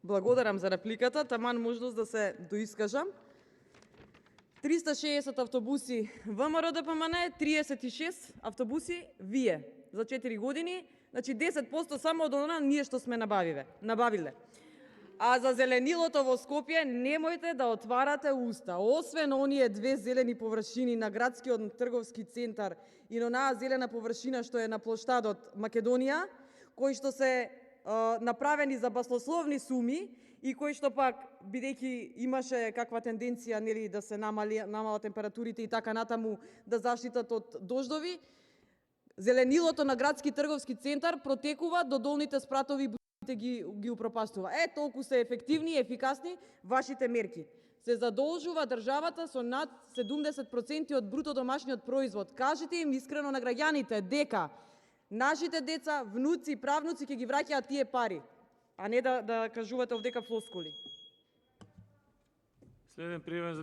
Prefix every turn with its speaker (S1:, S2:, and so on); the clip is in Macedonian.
S1: Благодарам за репликата, таман можност да се доискажам. 360 автобуси ВМРО ДПМН, 36 автобуси вие за 4 години, значи 10% само од она ние што сме набавиле. А за зеленилото во Скопје немојте да отварате уста. Освен оние две зелени површини на градскиот трговски центар и на онаа зелена површина што е на плоштадот Македонија, кои што се направени за баснословни суми и кои што пак, бидејќи имаше каква тенденција нели да се намалат температурите и така натаму да заштитат од дождови, зеленилото на градски трговски центар протекува до долните спратови и ги упропастува. Толку се ефективни и ефикасни вашите мерки. Се задолжува државата со над 70% од бруто домашниот производ. Кажете им искрено на граѓаните дека нашите деца, внуци и правнуци ќе ги враќаат тие пари, а не да кажувате овдека флоскули.
S2: Следен пријавен за